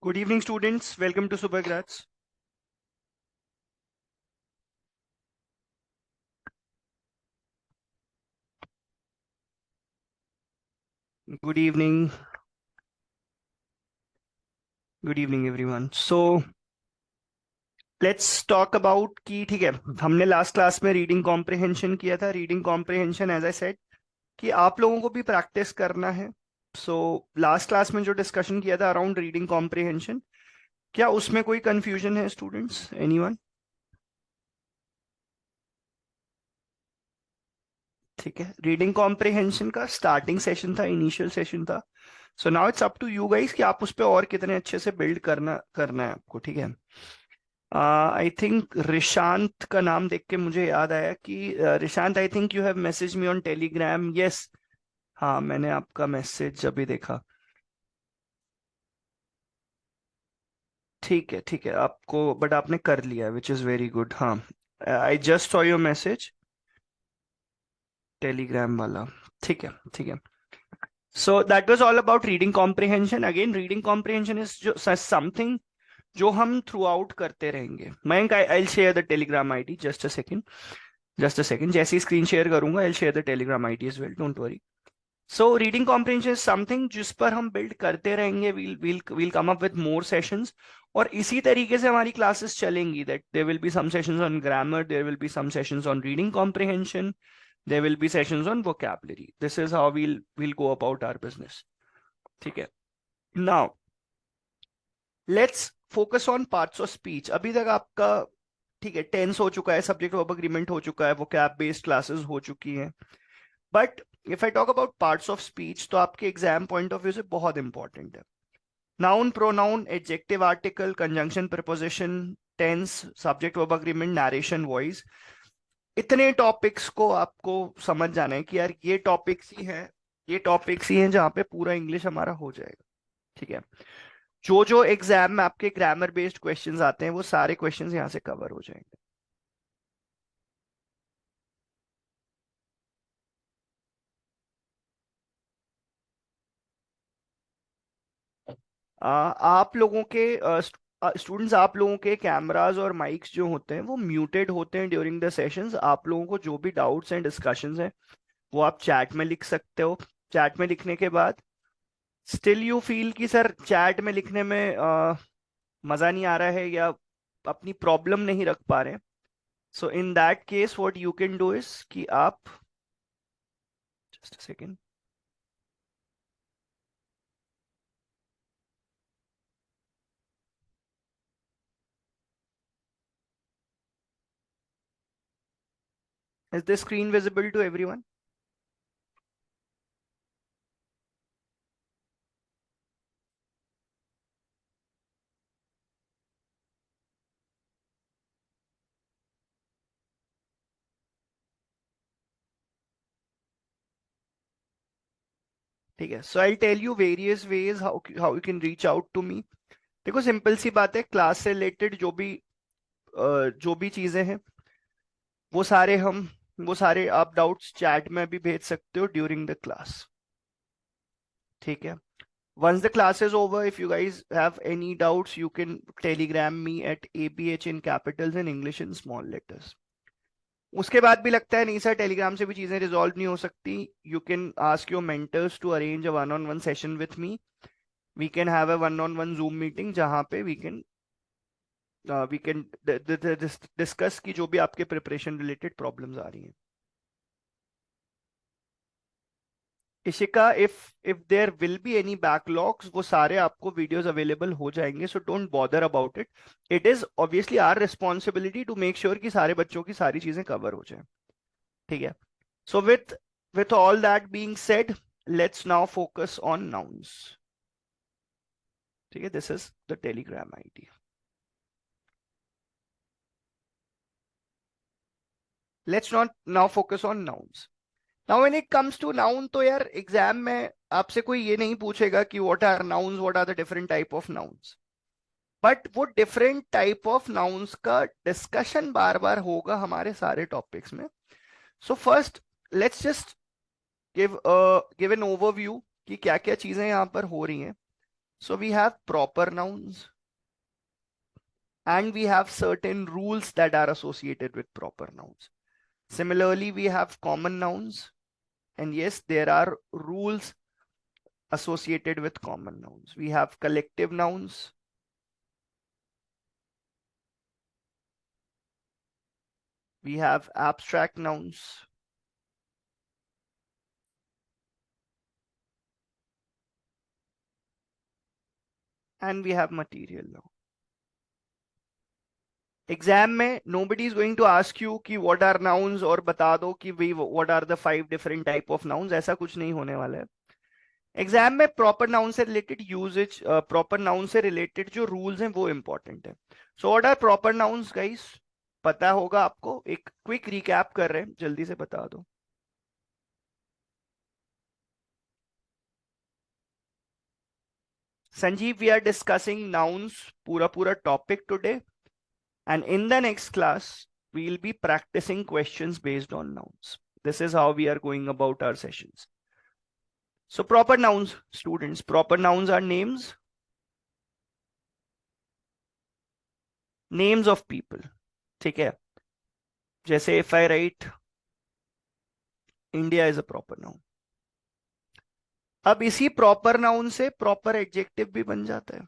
Good evening, students. Welcome to Supergrads. Good evening. Good evening, everyone. So let's talk about कि ठीक है, हमने last class में reading comprehension किया था. Reading comprehension as I said कि आप लोगों को भी प्रैक्टिस करना है. सो लास्ट क्लास में जो डिस्कशन किया था अराउंड रीडिंग कॉम्प्रिहेंशन, क्या उसमें कोई कंफ्यूजन है स्टूडेंट्स? एनीवन? ठीक है, रीडिंग कॉम्प्रिहेंशन का स्टार्टिंग सेशन था, इनिशियल सेशन था. So now it's up to you guys कि आप उस पर और कितने अच्छे से बिल्ड करना करना है आपको. ठीक है. आई थिंक रिशांत का नाम देख के मुझे याद आया कि Rishant, I think you have message me on Telegram. Yes. हाँ, मैंने आपका मैसेज अभी देखा. ठीक है, ठीक है, आपको बट आपने कर लिया, विच इज़ वेरी गुड. हाँ, I just saw your message, Telegram वाला. ठीक है, ठीक है. So that was all about reading comprehension. Again, reading comprehension is जो समथिंग जो हम थ्रू आउट करते रहेंगे. Mayank, I share the Telegram ID. Just a second, just a second. जैसे ही स्क्रीन शेयर करूंगा, I share the Telegram ID as well. Don't worry. So reading comprehension is something जिस पर हम बिल्ड करते रहेंगे. We'll come up with more sessions. और इसी तरीके से हमारी क्लासेस चलेंगी. That there will be some sessions on grammar, there will be some sessions on reading comprehension, there will be sessions on vocabulary. This is how we'll go about our business. ठीक है. Now let's focus on parts of speech. अभी तक आपका, ठीक है, tense हो चुका है, सब्जेक्ट वर्ब एग्रीमेंट हो चुका है, वोकैब बेस्ड क्लासेस हो चुकी हैं. But if I talk about parts of speech, तो आपके एग्जाम पॉइंट ऑफ व्यू से बहुत इंपॉर्टेंट है. Noun, pronoun, adjective article, conjunction, preposition, tense, subject verb agreement, narration, voice. इतने टॉपिक्स को आपको समझ जाना है कि यार ये टॉपिक्स ही हैं, ये टॉपिक्स ही हैं जहाँ पे पूरा इंग्लिश हमारा हो जाएगा. ठीक है. जो जो एग्जाम में आपके ग्रामर बेस्ड क्वेश्चंस आते हैं, वो सारे क्वेश्चंस यहाँ से कवर हो जाएंगे. आप लोगों के स्टूडेंट्स, आप लोगों के कैमरास और माइक्स जो होते हैं वो म्यूटेड होते हैं ड्यूरिंग द सेशंस. आप लोगों को जो भी डाउट्स एंड डिस्कशंस हैं वो आप चैट में लिख सकते हो. चैट में लिखने के बाद स्टिल यू फील कि सर चैट में लिखने में मज़ा नहीं आ रहा है या अपनी प्रॉब्लम नहीं रख पा रहे हैं, so in that case what you can do is कि आप, just a second. Is the screen visible to everyone? ठीक है. So I tell you various ways how how you can reach out to me. देखो, simple सी बात है, class से related जो भी चीजें हैं वो सारे हम वो सारे आप डाउट्स चैट में भी भेज सकते हो ड्यूरिंग द क्लास. ठीक है. once the class is over, if you guys have any doubts, you can telegram me at abh in capitals and english in small letters. उसके बाद भी लगता है नहीं सर टेलीग्राम से भी चीजें रिजॉल्व नहीं हो सकती, you can ask your mentors to arrange a one on one session with me. We can have a one on one Zoom meeting जहां पे वी कैन डिस्कस की जो भी आपके प्रिपरेशन रिलेटेड प्रॉब्लम्स आ रही हैं. Ishika, if there will be any backlogs, वो सारे आपको वीडियोस अवेलेबल हो जाएंगे. So don't bother about it. It is obviously our responsibility to make sure कि सारे बच्चों की सारी चीजें कवर हो जाए. ठीक है. So with all that being said, let's now focus on nouns. ठीक है. This is the Telegram ID. Let's not now focus on nouns. Now when it comes to noun, तो यार एग्जाम में आपसे कोई ये नहीं पूछेगा कि what are nouns, what are the different type of nouns. But वो डिफरेंट टाइप ऑफ नाउन्स का डिस्कशन बार बार होगा हमारे सारे टॉपिक्स में. So first let's just give give an overview कि क्या क्या चीजें यहाँ पर हो रही हैं. So we have proper nouns and we have certain rules that are associated with proper nouns. Similarly, we have common nouns, and yes, there are rules associated with common nouns. We have collective nouns. We have abstract nouns. And we have material nouns. Exam में nobody is going to ask you कि what are nouns और बता दो कि we what are the 5 different type of nouns. ऐसा कुछ नहीं होने वाला है. एग्जाम में प्रॉपर नाउन से रिलेटेड यूजेज, प्रॉपर नाउन से रिलेटेड जो रूल्स हैं वो इंपॉर्टेंट है. So what are proper nouns guys? पता होगा आपको. एक क्विक रिकैप कर रहे हैं, जल्दी से बता दो. Sanjeev, we are discussing nouns, पूरा पूरा topic today, and in the next class we will be practicing questions based on nouns. This is how we are going about our sessions. So proper nouns, students, proper nouns are names, names of people. ठीक है. जैसे if I write India is a proper noun. अब इसी proper noun से proper adjective भी बन जाता है.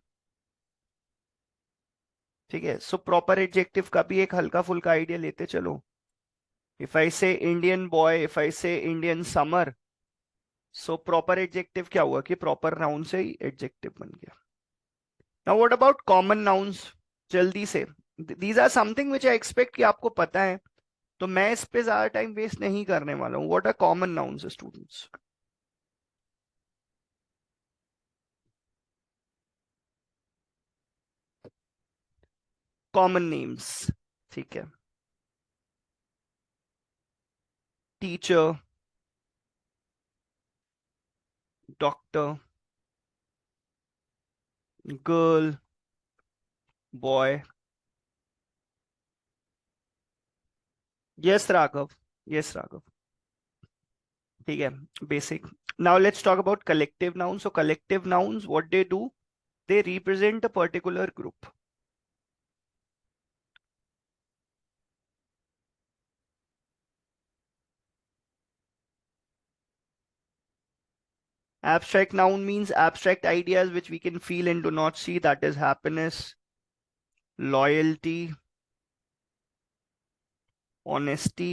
ठीक है. सो प्रॉपर एडजेक्टिव का भी एक हल्का फुल्का आइडिया लेते चलो. इफ आई से इंडियन बॉय, इफ आई से Indian summer, so proper adjective क्या हुआ कि प्रॉपर नाउन से ही एडजेक्टिव बन गया. Now what about common nouns? जल्दी से, these are something which I expect कि आपको पता है, तो मैं इस पे ज्यादा टाइम वेस्ट नहीं करने वाला हूं. What are common nouns students? Common names. ठीक है. Teacher, doctor, girl, boy. Yes Raghav, yes Raghav. ठीक है. Basic. Now let's talk about collective nouns. So collective nouns, what they do, they represent a particular group. Abstract noun means abstract ideas which we can feel and do not see. That is happiness, loyalty, honesty.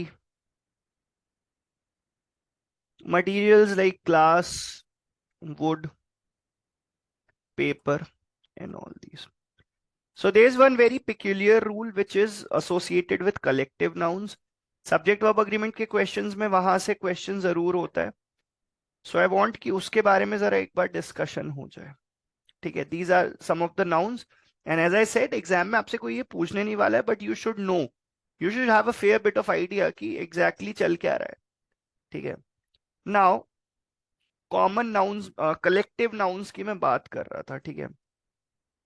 Materials like glass, wood, paper, and all these. So there's one very peculiar rule which is associated with collective nouns. Subject verb agreement के questions में वहां से question जरूर होता है. So I want कि उसके बारे में जरा एक बार discussion हो जाए. ठीक है. These are some of the nouns. And as I said, exam में आपसे कोई ये पूछने नहीं वाला है, but you should know, you should have a fair bit of idea कि exactly चल क्या रहा है. ठीक है. Now common nouns, collective nouns की मैं बात कर रहा था. ठीक है.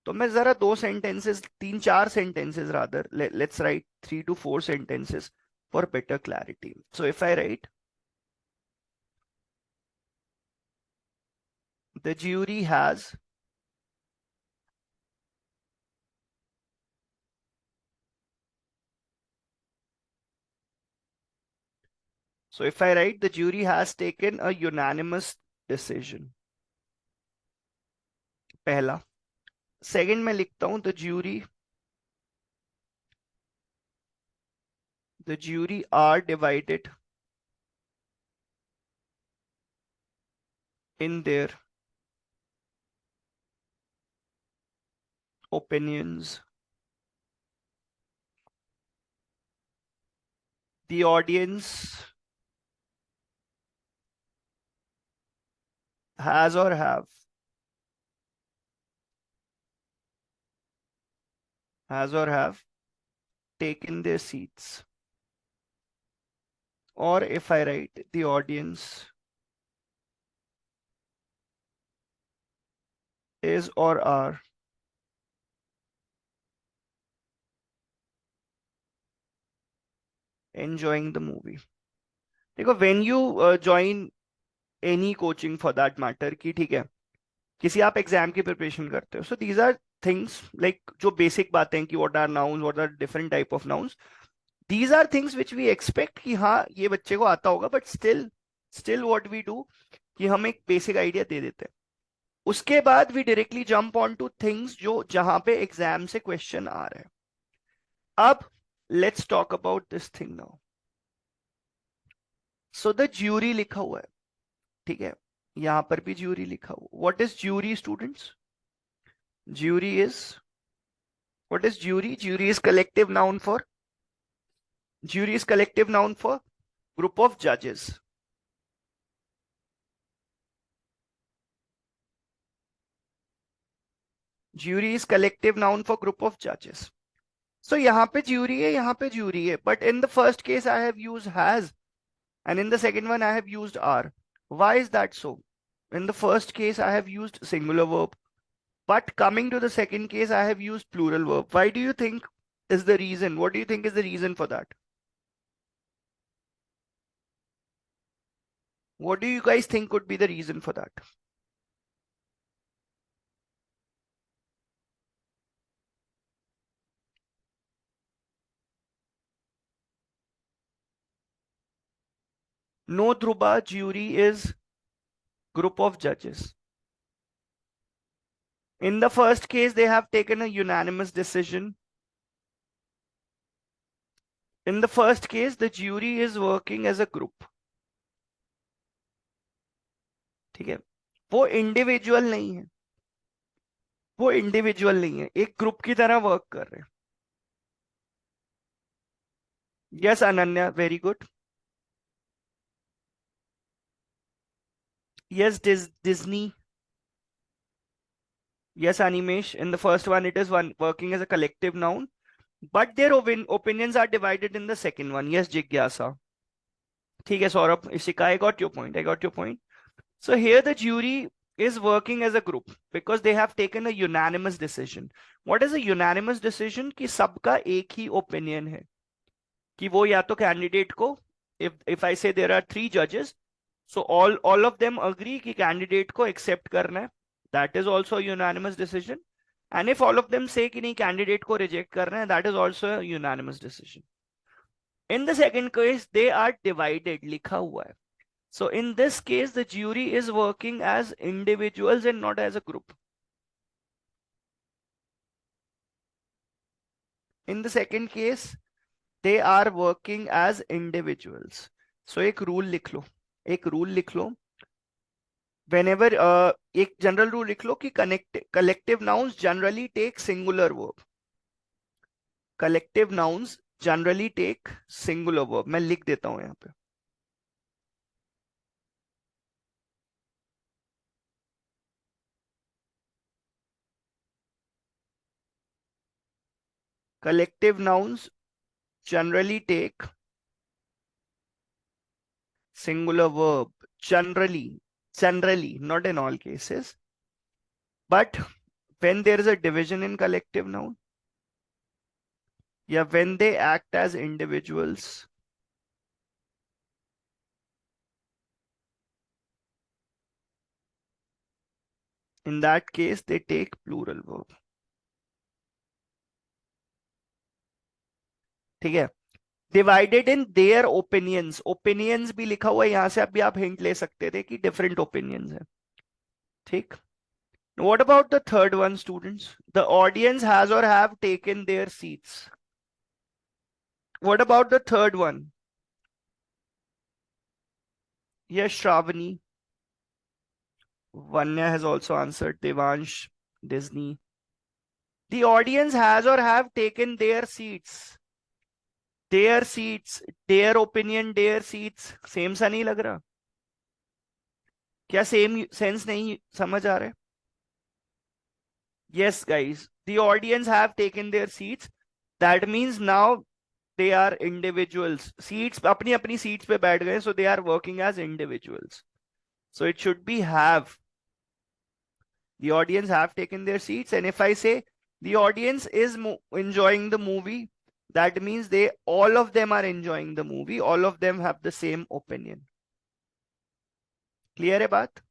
तो मैं जरा 2 sentences, 3-4 sentences rather, let's write 3 to 4 sentences for better clarity. So if I right the jury has, so if I write the jury has taken a unanimous decision, पहला. सेकंड में लिखता हूं the jury are divided in their opinions. The audience has or have taken their seats. Or if I write the audience is or are enjoying the movie. देखो, when you join any coaching for that matter, कि ठीक है, किसी आप exam की preparation करते हो, so these are things like जो बेसिक बातें हैं कि what are nouns, what are different type of nouns, these are things which we expect कि हाँ ये बच्चे को आता होगा, but still still what we do कि हम एक बेसिक आइडिया दे देते हैं। उसके बाद we directly jump on to things जो जहां पे एग्जाम से क्वेश्चन आ रहे हैं। अब let's talk about this thing now. So the jury लिखा हुआ है, ठीक है, यहां पर भी ज्यूरी लिखा हुआ। What is jury students? Jury is, what is jury? Jury is collective noun for, jury is collective noun for group of judges. Jury is collective noun for group of judges. So यहाँ पे jury है, यहाँ पे jury है, but in the first case I have used has, and in the second one I have used are. Why is that so? In the first case I have used singular verb, but coming to the second case I have used plural verb. Why do you think is the reason? What do you think is the reason for that? What do you guys think could be the reason for that? No, Dhruba, jury is group of judges. In the first case, they have taken a unanimous decision. In the first case, the jury is working as a group. ठीक है, वो individual नहीं है, वो individual नहीं है, एक group की तरह वर्क कर रहे हैं। Yes Ananya, very good. Yes Disney. Yes, Animesh. In the first one, it is one working as a collective noun, but their opinions are divided in the second one. Yes, Jigyasa. ठीक है Saurabh, Ishika, I got your point. I got your point. So here the jury is working as a group because they have taken a unanimous decision. What is a unanimous decision? कि सबका एक ही opinion है कि वो या तो candidate को, if I say there are 3 judges, so all of them agree कि candidate को accept करना है. That is also a unanimous decision. And if all of them say कि नहीं candidate को reject करना है, that is also a unanimous decision. In the second case, they are divided, लिखा हुआ है. So in this case, the jury is working as individuals and not as a group. In the second case, they are working as individuals. So एक rule लिख लो, एक rule लिख लो. Whenever एक general rule लिख लो कि collective nouns generally take singular verb. Collective nouns generally take singular verb. मैं लिख देता हूं यहाँ पे. Collective nouns generally take singular verb. Generally, not in all cases. But when there is a division in collective noun, yeah, when they act as individuals, in that case, they take plural verb. ठीक है, divided in their opinions. Opinions भी लिखा हुआ है यहां से, अभी आप हिंट ले सकते थे कि डिफरेंट ओपिनियंस है. ठीक. What about the third one, students? The audience has or have taken their seats. What about the third one? Yes, Shravani. Vanya has also answered. Devansh, Disney. The audience has or have taken their seats. Their seats, their opinion, their seats. Same सा नहीं लग रहा? क्या same sense नहीं समझ आ रहा है? Yes, guys. The audience have taken their seats. That means now they are individuals. Seats अपनी अपनी seats पे बैठ गए, so they are working as individuals. So it should be have. The audience have taken their seats, and if I say the audience is enjoying the movie, that means they all of them are enjoying the movie. All of them have the same opinion. Clear है बात?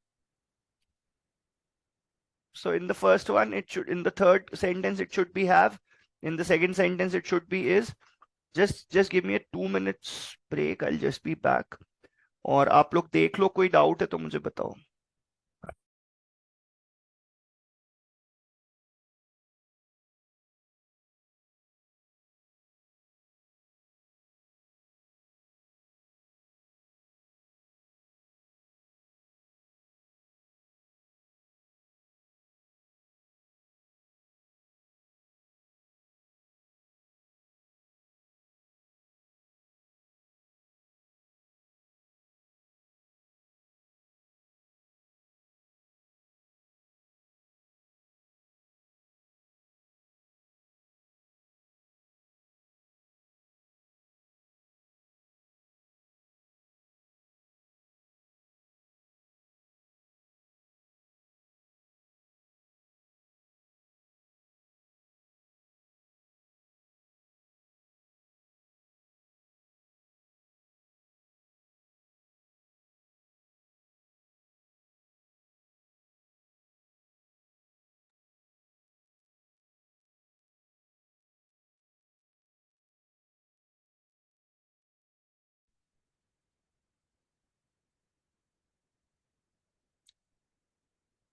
So in the first one, it should, in the third sentence, it should be have. In the second sentence, it should be is. Just give me a 2 minutes break. I'll just be back. और आप लोग देख लो, कोई doubt है तो मुझे बताओ.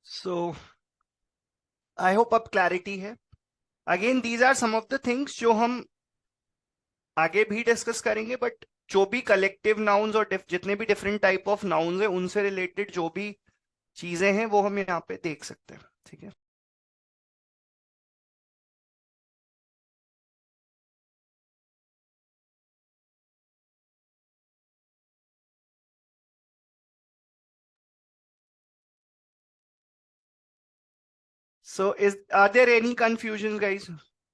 So I hope अब क्लैरिटी है. Again these are some of the things जो हम आगे भी डिस्कस करेंगे, बट जो भी कलेक्टिव नाउन्स और जितने भी डिफरेंट टाइप ऑफ नाउन्स हैं उनसे रिलेटेड जो भी चीजें हैं वो हम यहाँ पे देख सकते हैं. ठीक है. So is are there any confusion guys?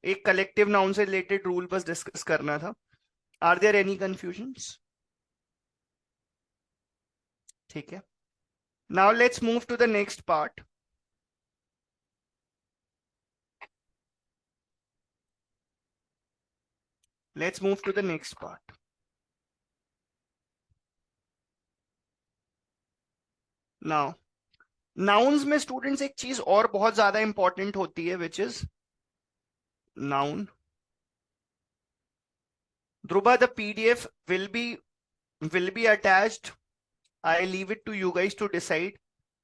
एक कलेक्टिव नाउन से रिलेटेड रूल बस डिस्कस करना था. Are there any confusions? ठीक है. Now let's move to the next part. Let's move to the next part. Now, nouns में students एक चीज और बहुत ज्यादा इंपॉर्टेंट होती है, which is noun. Dhruva, the PDF will be attached. I leave it to you guys to decide.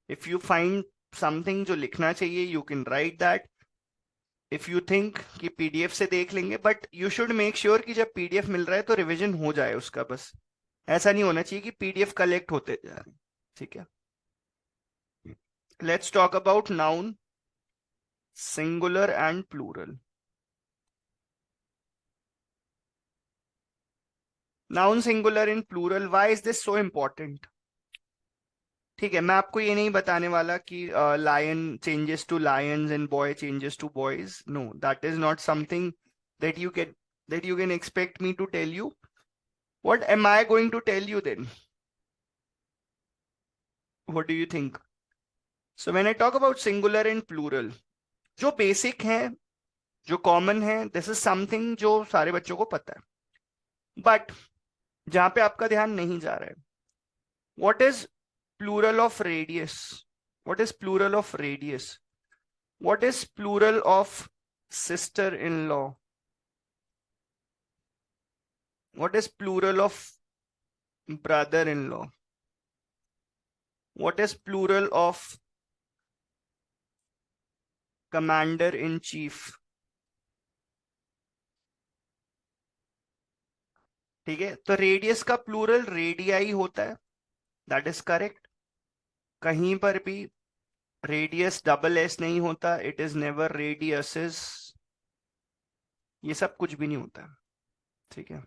If you find something जो लिखना चाहिए, you can write that. If you think कि PDF से देख लेंगे, but you should make sure कि जब PDF मिल रहा है तो रिविजन हो जाए उसका. बस ऐसा नहीं होना चाहिए कि PDF कलेक्ट होते जा रहे हैं. ठीक है. Let's talk about noun, singular and plural. Noun singular in plural. Why is this so important? ठीक है, मैं आपको ये नहीं बताने वाला कि lion changes to lions and boy changes to boys. No, that is not something that you can expect me to tell you. What am I going to tell you then? What do you think? So when I talk about singular and plural, जो basic है, जो common है, this is something जो सारे बच्चों को पता है. But जहां पे आपका ध्यान नहीं जा रहा है, what is plural of radius? What is plural of radius? What is plural of sister-in-law? What is plural of brother-in-law? What is plural of commander-in-chief? ठीक है. तो रेडियस का प्लूरल रेडियाई होता है. That is correct. कहीं पर भी radius double S नहीं होता. It is never radiuses. ये सब कुछ भी नहीं होता. ठीक है.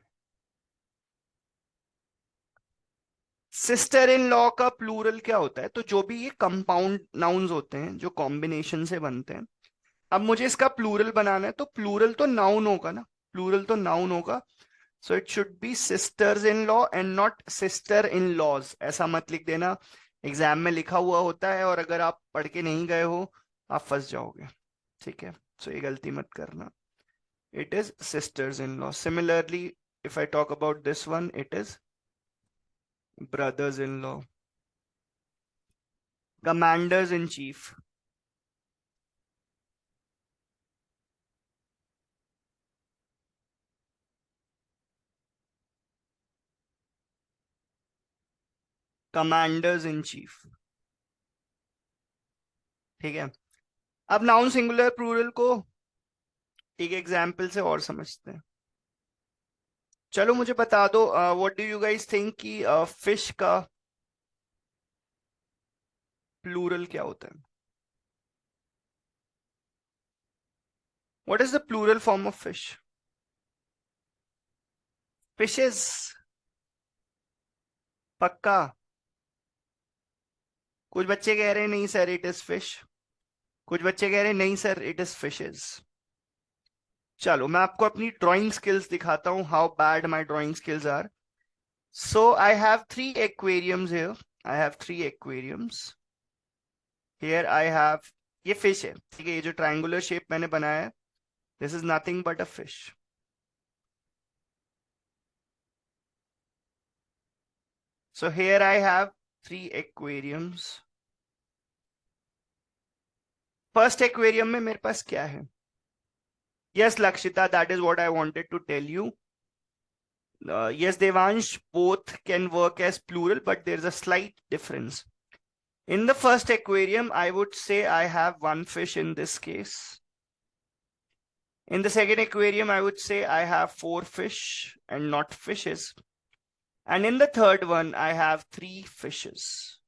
सिस्टर इन लॉ का प्लूरल क्या होता है? तो जो भी ये कंपाउंड नाउन्स होते हैं जो कॉम्बिनेशन से बनते हैं, अब मुझे इसका प्लूरल बनाना है, तो प्लूरल तो नाउन होगा ना. प्लूरल तो नाउन होगा. So it should be sisters in law and not sister in laws. ऐसा मत लिख देना. एग्जाम में लिखा हुआ होता है और अगर आप पढ़ के नहीं गए हो आप फंस जाओगे. ठीक है. सो ये गलती मत करना. It is sisters in law. Similarly if I talk about this one, it is brothers in law. Commanders in chief. Commanders in chief. ठीक है, अब नाउन सिंगुलर प्लूरल को एक एग्जाम्पल से और समझते हैं। चलो मुझे बता दो, what do you guys think कि फिश का प्लूरल क्या होता है? What is the plural form of fish? Fishes. पक्का? कुछ बच्चे कह रहे हैं नहीं सर इट इज फिश, कुछ बच्चे कह रहे हैं नहीं सर इट इज फिशेस। चलो मैं आपको अपनी ड्राइंग स्किल्स दिखाता हूँ, how bad my drawing skills are. So I have 3 aquariums here, I have 3 aquariums here. I have, ये फिश है, ठीक है, ये जो ट्रायंगुलर शेप मैंने बनाया है, this is nothing but a fish. So here I have 3 aquariums. First aquarium में मेरे पास क्या है? Yes, Lakshita, that is what I wanted to tell you. Yes, Devansh, both can work as plural, but there's a slight difference. In the first aquarium, I would say I have 1 fish in this case. In the second aquarium, I would say I have 4 fish and not fishes. And in the third one, I have 3 fishes.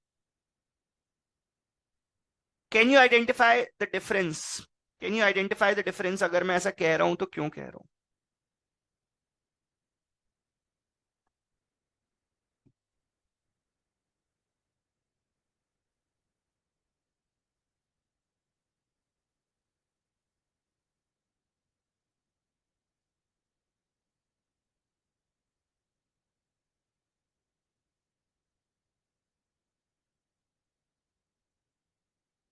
Can you identify the difference? Can you identify the difference? अगर मैं ऐसा कह रहा हूं तो क्यों कह रहा हूं?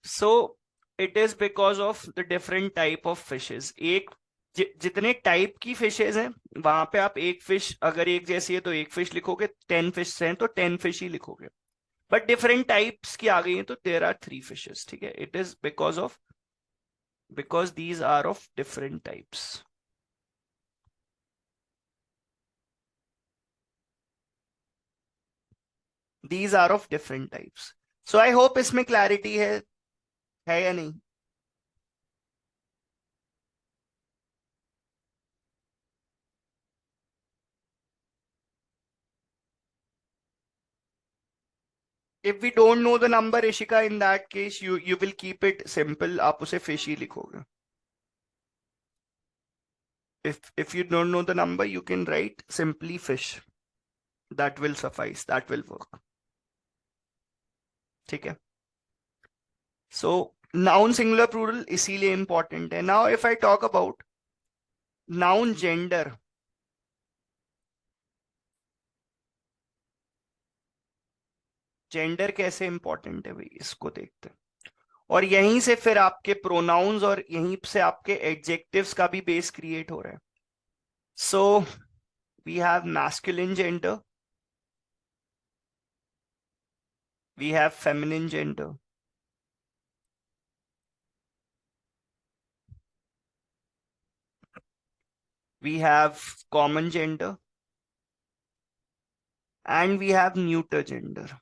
So it is because of the different type of fishes. एक जितने टाइप की फिशेज हैं वहां पे आप एक फिश अगर एक जैसी है तो एक फिश लिखोगे, 10 फिश हैं तो 10 फिश ही लिखोगे। बट डिफरेंट टाइप्स की आ गई हैं तो देयर आर 3 फिशेस। ठीक है, it is because these are of different types. These are of different types. So I hope इसमें क्लैरिटी है या नहीं? If we don't know the number, Ishika, in that case, you will keep it simple. आप उसे fish ही लिखोगे. If you don't know the number, you can write simply fish. That will suffice. That will work. ठीक है. So noun singular plural इसीलिए important है. Now if I talk about noun gender, gender कैसे important है भाई, इसको देखते हैं। और यहीं से फिर आपके प्रोनाउंस और यहीं से आपके एडजेक्टिव्स का भी बेस क्रिएट हो रहा है। So we have masculine gender, we have feminine gender, we have common gender and we have neuter gender,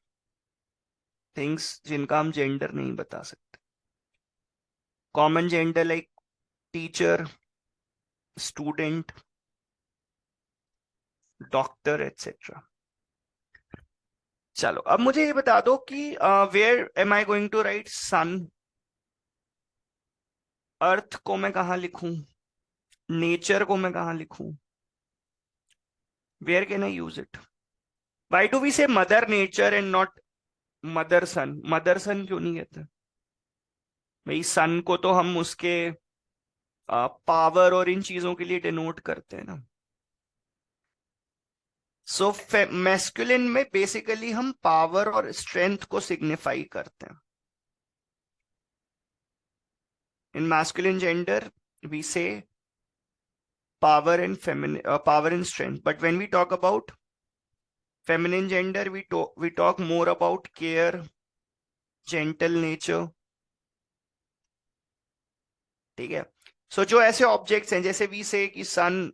things जिनका हम जेंडर नहीं बता सकते। Common gender like teacher, student, doctor etcetera. चलो अब मुझे ये बता दो कि where am I going to write sun? Earth को मैं कहाँ लिखूं? नेचर को मैं कहाँ लिखूं? Where can I use it? Why do we say mother nature and not mother sun? Mother सन क्यों नहीं कहते भाई? सन को तो हम उसके पावर और इन चीजों के लिए डिनोट करते हैं ना। सो मैस्कुलिन में बेसिकली हम पावर और स्ट्रेंथ को सिग्निफाई करते हैं। इन मैस्कुलिन जेंडर वी से power and power and strength, but when we talk about feminine gender, we talk more about care, gentle nature। ठीक है, सो जो ऐसे ऑब्जेक्ट्स हैं जैसे वी से कि sun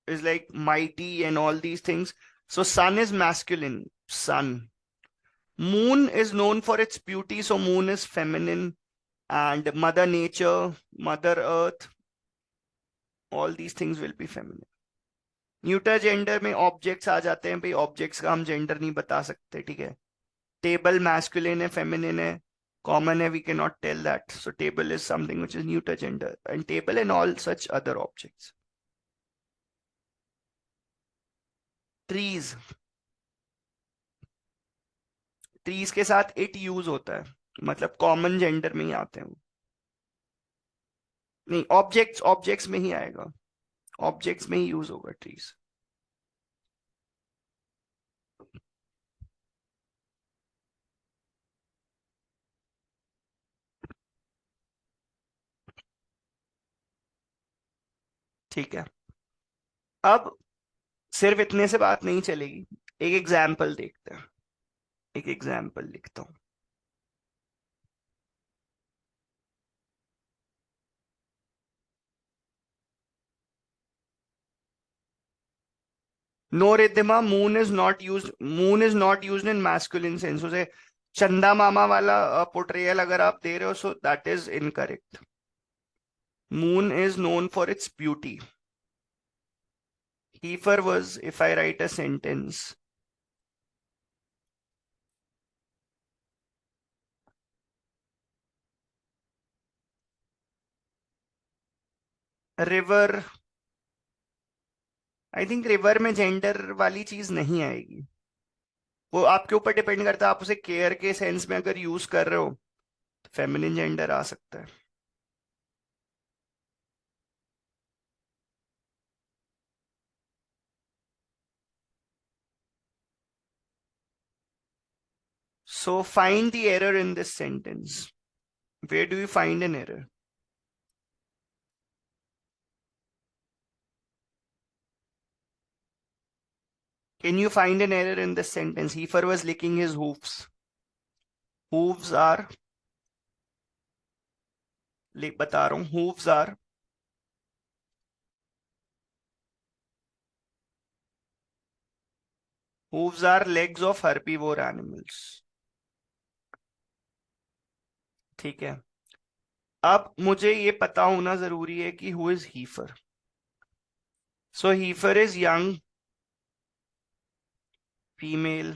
is like mighty and all these things, so sun is masculine, sun. Moon is known for its beauty, so moon is feminine, and mother nature, mother earth, all these things will be feminine. Neuter gender में objects आ जाते हैं भाई, objects का हम gender नहीं बता सकते, ठीक है. टेबल मैस्कुलिन है, फेमिनिन है, कॉमन है, we can not tell that. So table is something which is neuter gender, and table and all such other objects. Trees, trees के साथ इट यूज होता है, मतलब कॉमन जेंडर में ही आते हैं वो. नहीं, ऑब्जेक्ट्स, ऑब्जेक्ट्स में ही आएगा, ऑब्जेक्ट्स में ही यूज होगा ट्रीज. ठीक है. अब सिर्फ इतने से बात नहीं चलेगी, एक एग्जाम्पल देखते हैं. एक एग्जाम्पल लिखता हूं. No Riddhima, moon is not used in masculine sense. उसे चंदा मामा वाला पोर्ट्रेयल अगर आप दे रहे हो, सो that is incorrect. Moon is known for its beauty. Heifer was, if I write a sentence, river, I think river में जेंडर वाली चीज नहीं आएगी. वो आपके ऊपर डिपेंड करता है, आप उसे केयर के सेंस में अगर यूज कर रहे हो तो फेमिनिन जेंडर आ सकता है. So find the error in this sentence. Where do you find an error? Can you find an error in this sentence? Heifer was licking his hoofs. Hooves are, बता रहा हूं, hooves are legs of herbivore animals. ठीक है. अब मुझे ये पता होना जरूरी है कि who is हीफर. So हीफर is young female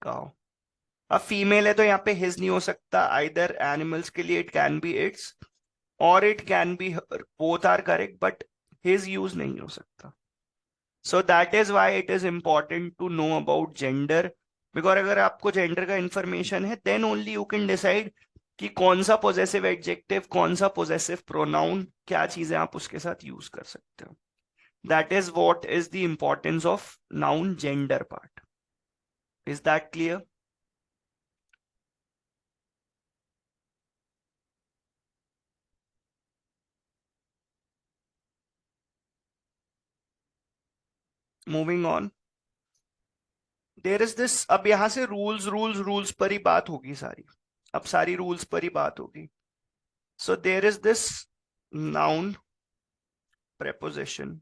cow. अब फीमेल है तो यहाँ पे हिज नहीं हो सकता. आइदर एनिमल्स के लिए इट कैन बी इट्स और it can be, both are correct, but his use नहीं हो सकता. So that is why it is important to know about gender. Because अगर आपको जेंडर का इंफॉर्मेशन है, then only you can decide कि कौन सा पोजेसिव एडजेक्टिव, कौन सा पोजेसिव प्रोनाउन, क्या चीजें आप उसके साथ यूज कर सकते हो. That is what is the importance of noun gender part. Is that clear? Moving on. There is this. अब यहां से रूल्स रूल्स रूल्स पर ही बात होगी सारी. अब सारी रूल्स पर ही बात होगी. So there is this noun preposition.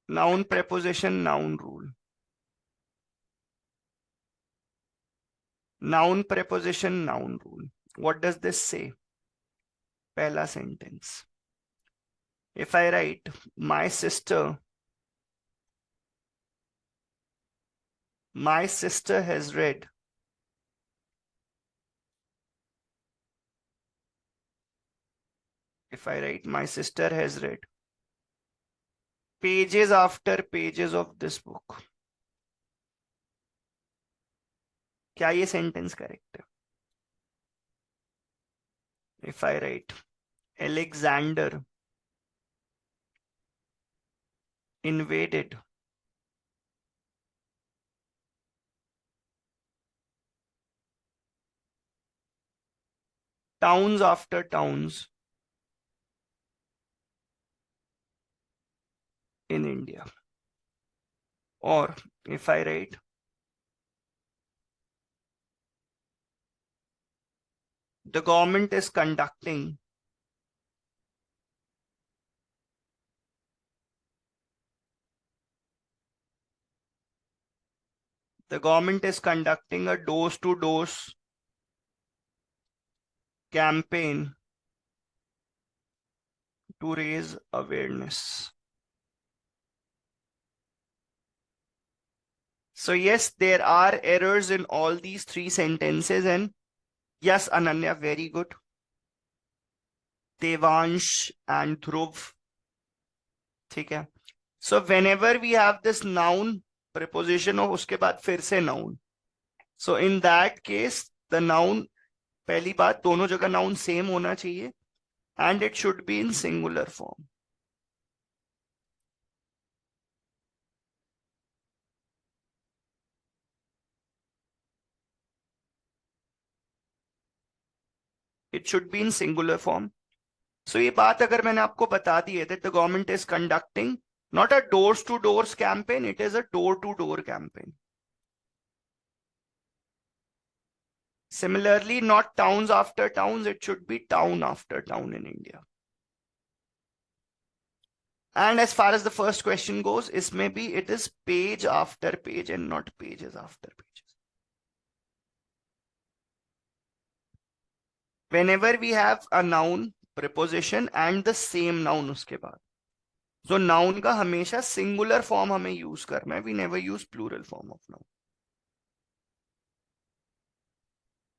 Noun preposition noun rule. Noun preposition noun rule. What does this say? पहला sentence. If I write my sister has read. If I write my sister has read pages after pages of this book. क्या ये sentence correct है? If I write Alexander invaded towns after towns in India. Or if I write, 'If I write, The government is conducting a door-to-door campaign to raise awareness. So yes, there are errors in all these three sentences, and yes, Ananya, very good. Devansh and Dhruv. ठीक है. So whenever we have this noun preposition और उसके बाद फिर से noun. So in that case, the noun, पहली बात, दोनों जगह noun same होना चाहिए and it should be in singular form. It should be in singular form. So ये बात अगर मैंने आपको बता दी है that the government is conducting not a doors to doors campaign, it is a door to door campaign. Similarly, not towns after towns, it should be town after town in India. And as far as the first question goes, इसमें भी it is page after page and not pages after pages. Whenever we have a noun preposition and the same noun उसके बाद, so noun का हमेशा singular form हमें use करना है. We never use plural form of noun.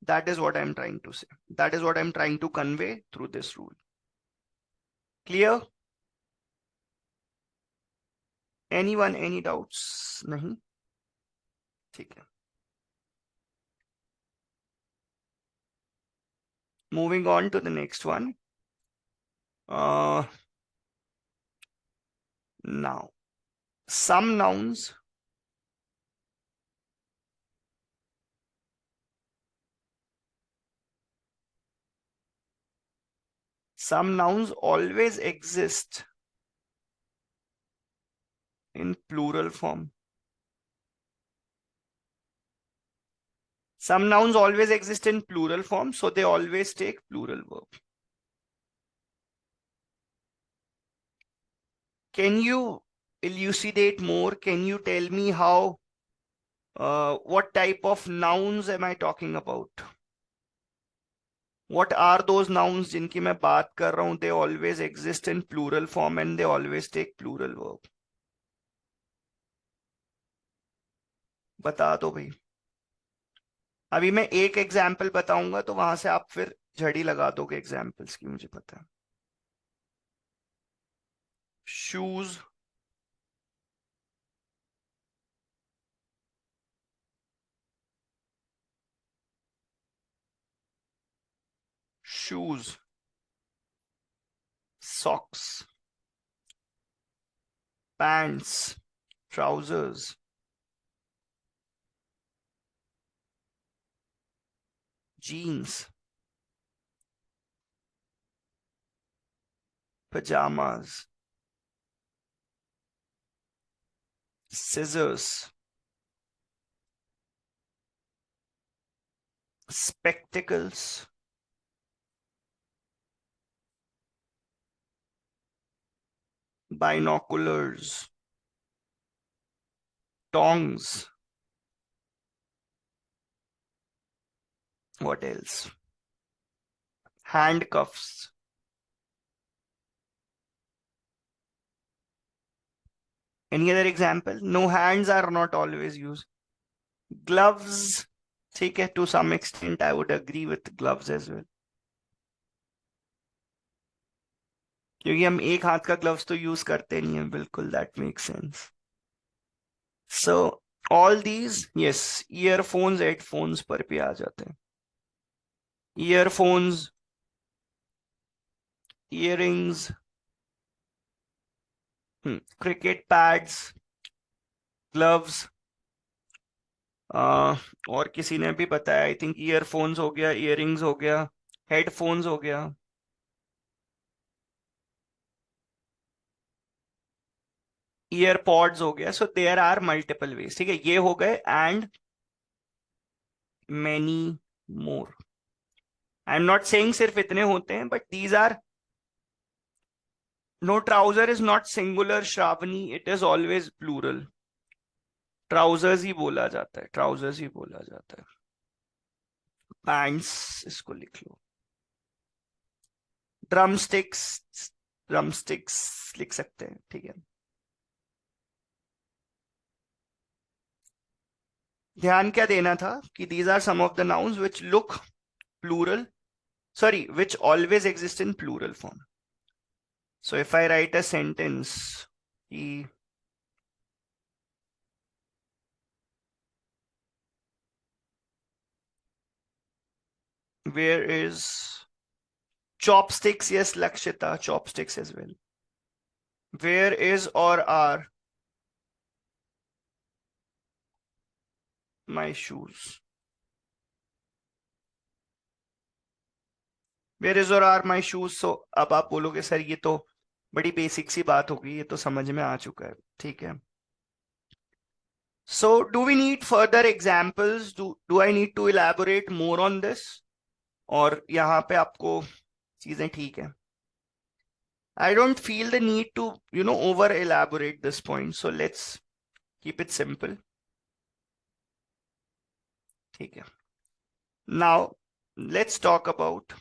That is what I'm trying to say. That is what I'm trying to convey through this rule. Clear? Anyone, any doubts? नहीं? ठीक है. Moving on to the next one. Now, some nouns always exist in plural form. Some nouns always exist in plural form, so they always take plural verb. Can you elucidate more? Can you tell me how, what type of nouns am I talking about? What are those nouns जिनकी मैं बात कर रहा हूं? They always exist in plural form and they always take plural verb. बता दो भाई. अभी मैं एक एग्जाम्पल बताऊंगा तो वहां से आप फिर झड़ी लगा दोगे एग्जाम्पल्स की, मुझे पता है. Shoes, shoes, socks, pants, trousers, jeans, pajamas, scissors, spectacles, binoculars, tongs. What else? Handcuffs. Any other example? No, hands are not always used. Gloves. ठीक है, to some extent I would agree with gloves as well. क्योंकि हम एक हाथ का gloves तो use करते नहीं है. बिल्कुल, that makes sense. So all these, yes, earphones, headphones पर भी आ जाते हैं. Earphones, earrings, cricket pads, gloves. और किसी ने भी बताया, आई थिंक ईयरफोन्स हो गया, इयररिंग्स हो गया, हेडफोन्स हो गया. ईयरपॉड्स हो गया. So there are multiple ways. ठीक है, ये हो गए and many more. I am not saying सिर्फ इतने होते हैं, but these are, no trouser is not singular Shravani, it is always plural. Trousers ही बोला जाता है, ट्राउजर्स ही बोला जाता है। पैंट्स इसको लिख लो। ड्रमस्टिक्स, ड्रमस्टिक्स लिख सकते हैं, ठीक है। ध्यान क्या देना था कि these are some of the nouns which look plural, sorry, which always exist in plural form. So if I write a sentence, he where is chopsticks? Yes, Lakshita, chopsticks as well. Where is or are my shoes? Where is or are my shoes? So अब आप बोलोगे sir ये तो बड़ी basic सी बात होगी, ये तो समझ में आ चुका है, ठीक है। So do we need further examples? Do I need to elaborate more on this? और यहाँ पे आपको चीजें ठीक है। I don't feel the need to, over elaborate this point. So let's keep it simple. ठीक है। Now let's talk about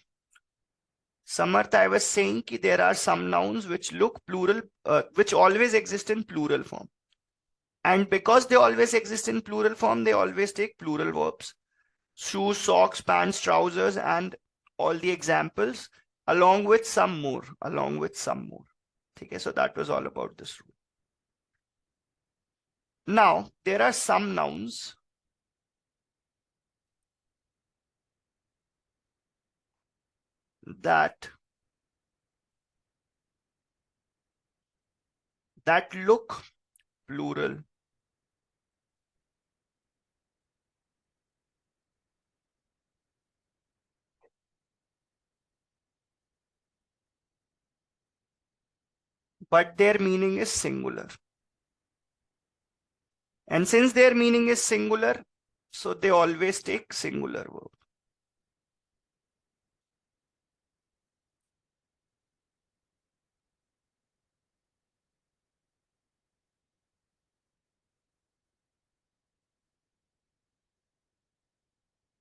Samarth. I was saying कि there are some nouns which look plural, which always exist in plural form. And because they always exist in plural form, they always take plural verbs. Shoes, socks, pants, trousers, and all the examples, along with some more, along with some more. Okay, so that was all about this rule. Now, there are some nouns that look plural, but their meaning is singular. And since their meaning is singular, so they always take singular verb.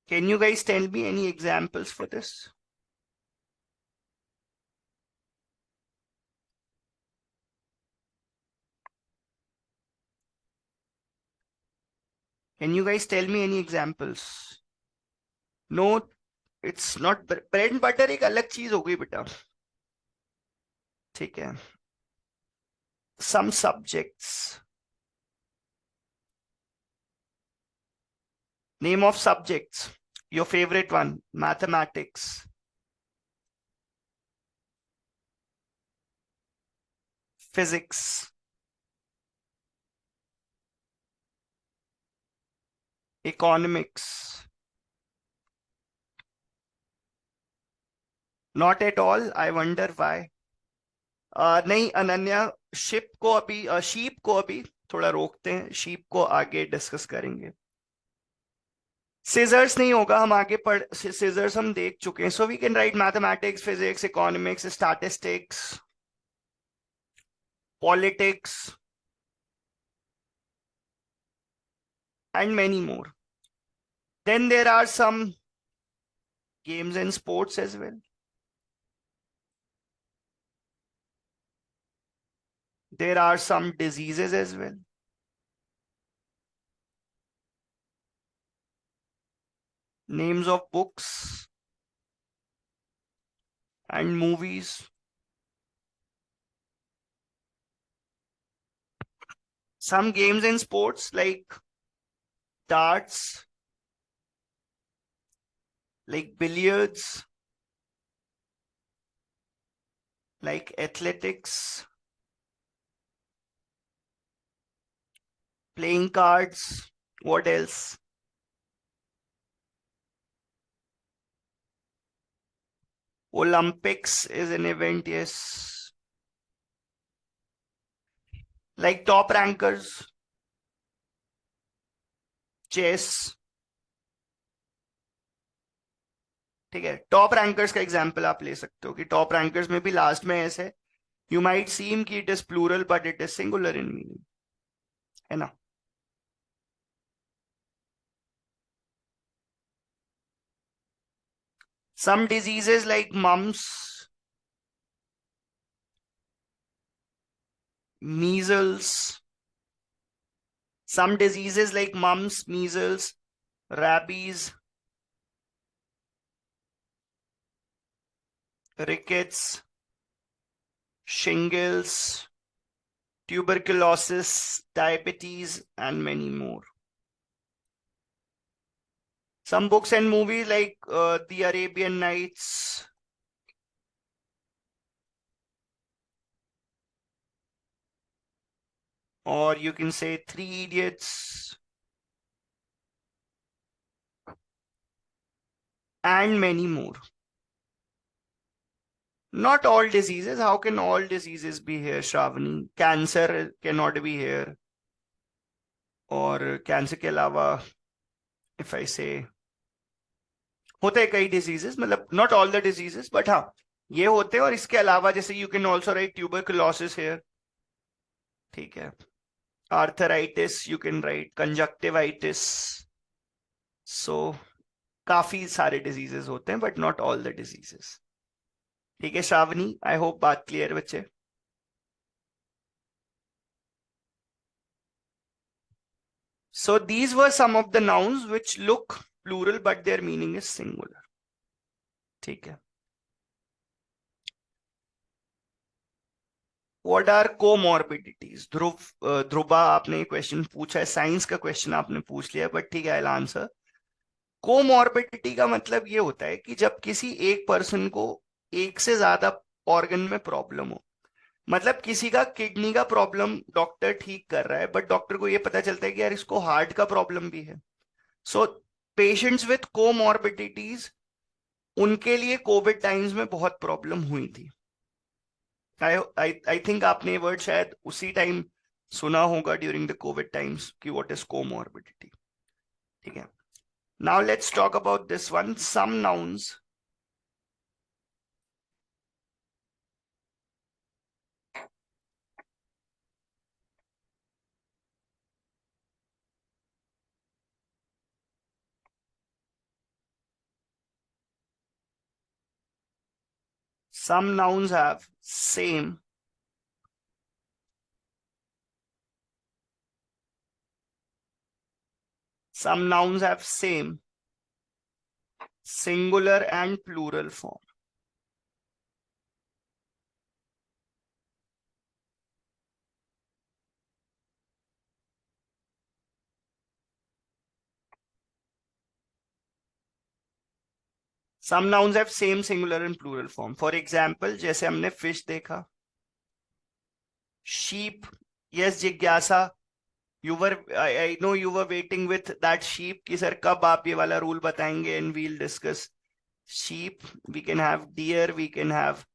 Can you guys tell me any examples for this? Can you guys tell me any examples? No, it's not. Bread and butter एक अलग चीज हो गई बेटा, ठीक है। Some subjects. Name of subjects. Your favorite one, mathematics, physics, economics. Not at all. I wonder why. नहीं Ananya, ship को अभी शीप को अभी थोड़ा रोकते हैं, शीप को आगे डिस्कस करेंगे। सीजर्स नहीं होगा, हम आगे पढ़, सीजर्स हम देख चुके हैं। So we can write mathematics, physics, economics, statistics, politics and many more. Then there are some games and sports as well. There are some diseases as well. Names of books and movies. Some games and sports like darts, like billiards, like athletics, playing cards. What else? Olympics is an event, yes. Like top rankers, chess, ठीक है, top rankers का example आप ले सकते हो कि top rankers में भी लास्ट में ऐसे यू माइट सीम कि it is plural but it is singular in meaning, है ना। Some diseases like mumps, measles, some diseases like mumps, measles, rabies, rickets, shingles, tuberculosis, diabetes, and many more. Some books and movies like The Arabian Nights, or you can say Three Idiots, and many more. Not all diseases. How can all diseases be here, Shravani? Cancer cannot be here. और cancer के अलावा if I से होते हैं कई diseases, मतलब not all the diseases but हाँ ये होते हैं, और इसके अलावा जैसे you can also write tuberculosis here, ठीक है, arthritis, you can write conjunctivitis. So काफी सारे डिजीजेस होते हैं but not all the diseases. ठीक है श्रावणी, आई होप बात क्लियर बच्चे। So these were some of the nouns which look plural but their meaning is singular. ठीक है, व्हाट आर कोमॉर्बिडिटीज? ध्रुवा आपने क्वेश्चन पूछा है, साइंस का क्वेश्चन आपने पूछ लिया, बट ठीक है, आई आंसर। कोमॉर्बिडिटी का मतलब ये होता है कि जब किसी एक पर्सन को एक से ज्यादा ऑर्गन में प्रॉब्लम हो, मतलब किसी का किडनी का प्रॉब्लम डॉक्टर ठीक कर रहा है बट डॉक्टर को ये पता चलता है कि यार इसको हार्ट का प्रॉब्लम भी है। सो पेशेंट्स विथ कोमॉर्बिडिटीज, उनके लिए कोविड टाइम्स में बहुत प्रॉब्लम हुई थी। आई आई थिंक आपने ये वर्ड शायद उसी टाइम सुना होगा ड्यूरिंग द कोविड टाइम्स कि व्हाट इज कोमॉर्बिडिटी। ठीक है, now let's talk about this one, some nouns. Some nouns have same, some nouns have same, singular and plural form. Some nouns have same, singular and plural form. For example, जैसे हमने fish देखा, sheep, yes जिज्ञासा, I know you were waiting with that sheep कि sir कब आप ये वाला rule बताएंगे, and we'll discuss sheep. We can have deer, we can have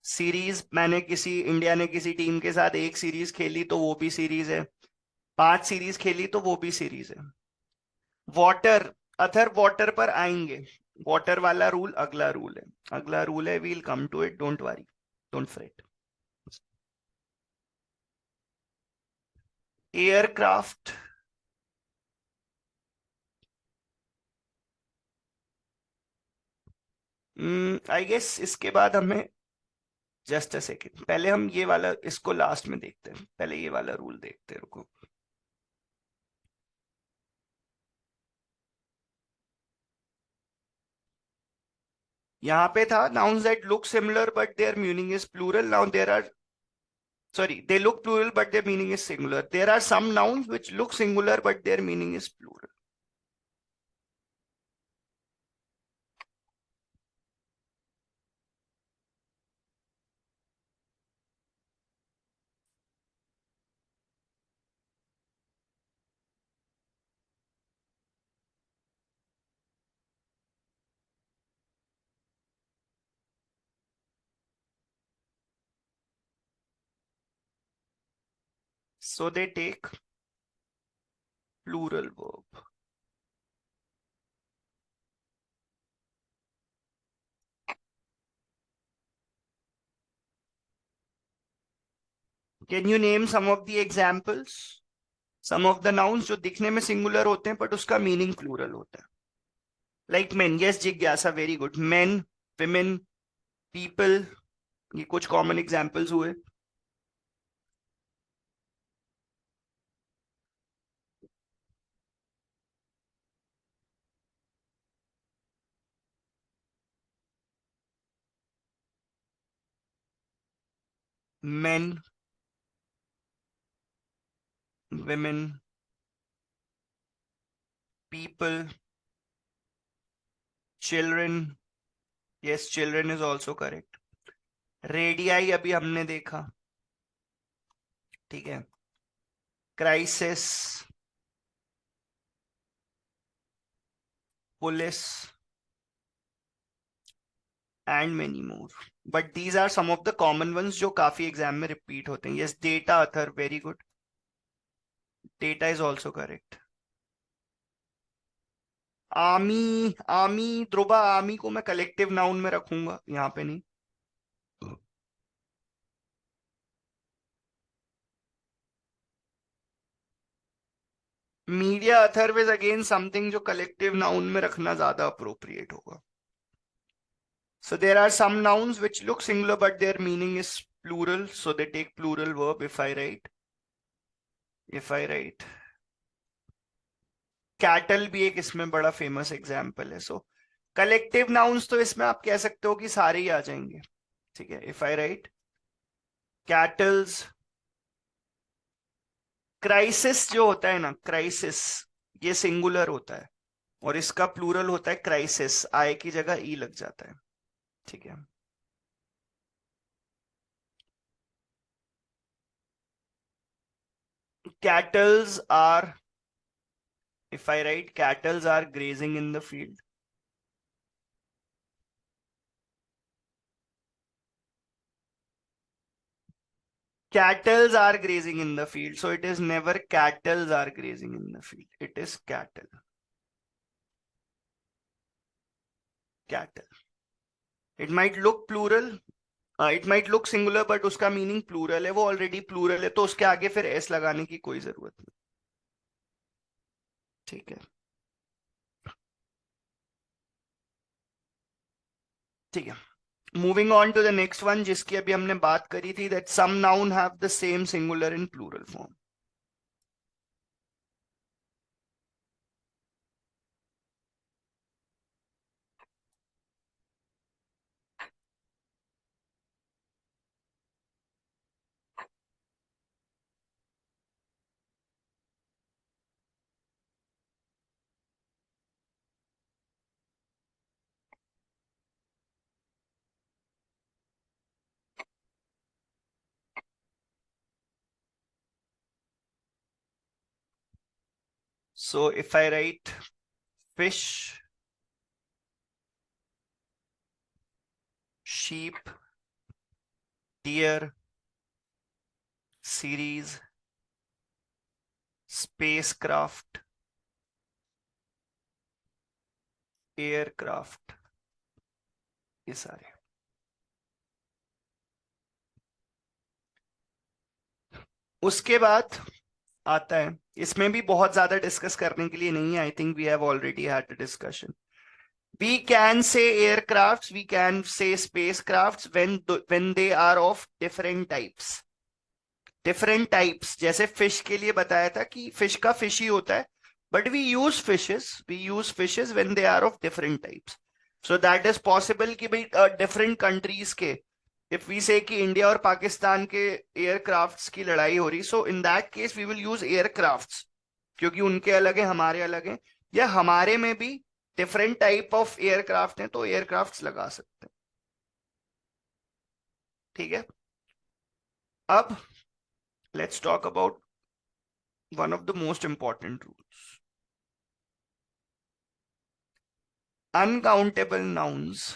series. मैंने किसी इंडिया ने किसी टीम के साथ एक सीरीज खेली तो वो भी सीरीज है, 5 सीरीज खेली तो वो भी सीरीज है। वाटर, अदर वाटर पर आएंगे, वाटर वाला रूल अगला रूल है, अगला रूल है, we'll come to it, don't worry, don't fret. Aircraft, I guess इसके बाद हमें जस्ट अ सेकेंड, पहले हम ये वाला इसको लास्ट में देखते हैं, पहले ये वाला रूल देखते हैं, रुको। यहाँ पे था nouns that look similar but their meaning is plural. Now there are, sorry, they look plural but their meaning is singular. There are some nouns which look singular but their meaning is plural. So they take plural verb. Can you name some of the examples? Some of the nouns जो दिखने में singular होते हैं but उसका meaning plural होता है. Like main, yes जिज्ञासा, very good. Main, women, people, ये कुछ कॉमन एग्जाम्पल्स हुए. men, women, people, children. Yes, children is also correct. Radii अभी हमने देखा. ठीक है. Crisis, police, and many more. But these are some of the common ones जो काफी एग्जाम में रिपीट होते हैं. Yes, data, Athar, very good. Data is also correct. Army, army, Dhruva, army को मैं कलेक्टिव नाउन में रखूंगा, यहाँ पे नहीं. Media Atharv is again something जो कलेक्टिव नाउन में रखना ज्यादा अप्रोप्रिएट होगा. So there are some nouns which look singular but their meaning is plural, so they take plural verb. If I write cattle भी एक इसमें बड़ा फेमस एग्जाम्पल है. सो कलेक्टिव नाउन्स तो इसमें आप कह सकते हो कि सारे ही आ जाएंगे. ठीक है. If I right kettles, crisis जो होता है ना, क्राइसिस, ये सिंगुलर होता है और इसका प्लूरल होता है क्राइसिस. आई की जगह ई लग जाता है. ठीक है. Cattles are, if I write cattles are grazing in the field. Cattles are grazing in the field. So it is never cattles are grazing in the field. It is cattle. Cattle. It might look plural. It might look singular, but उसका meaning plural है. वो already plural है तो उसके आगे फिर S लगाने की कोई जरूरत नहीं. ठीक है. ठीक है. Moving on to the next one जिसकी अभी हमने बात करी थी, that some noun have the same singular in plural form. So if I write fish, sheep, deer, series, spacecraft, aircraft, ये सारे. उसके बाद आता है, इसमें भी बहुत ज्यादा डिस्कस करने के लिए नहीं है. I think we have already had a discussion. We can say aircrafts, we can say spacecrafts when they are of different types. Different types, जैसे fish के लिए बताया था कि fish का fish ही होता है, but we use fishes when they are of different types. So that is possible कि भाई different countries के, if we say कि इंडिया और पाकिस्तान के एयरक्राफ्ट्स की लड़ाई हो रही, so in that case we will use aircrafts क्योंकि उनके अलग है, हमारे अलग है. या हमारे में भी डिफरेंट टाइप ऑफ एयरक्राफ्ट हैं तो एयरक्राफ्ट्स लगा सकते हैं. ठीक है. अब let's talk about one of the most important rules. Uncountable nouns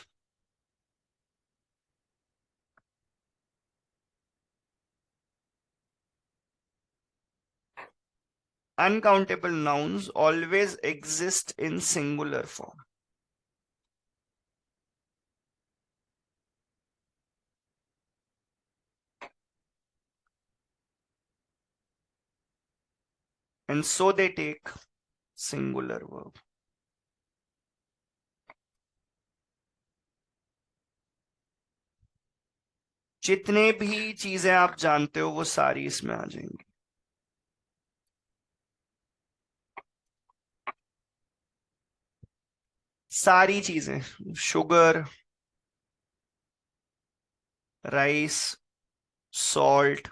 uncountable nouns always exist in singular form. and so they take singular verb. जितने भी चीजें आप जानते हो वो सारी इसमें आ जाएंगी. सारी चीजें, sugar, rice, salt,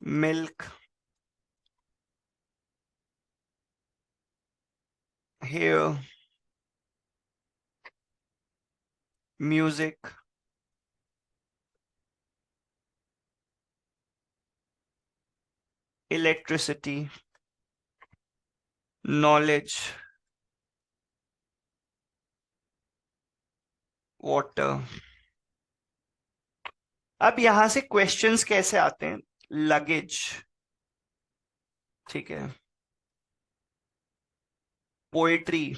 milk, hair, music, electricity, knowledge, water. अब यहां से क्वेश्चंस कैसे आते हैं? लगेज, ठीक है, पोएट्री,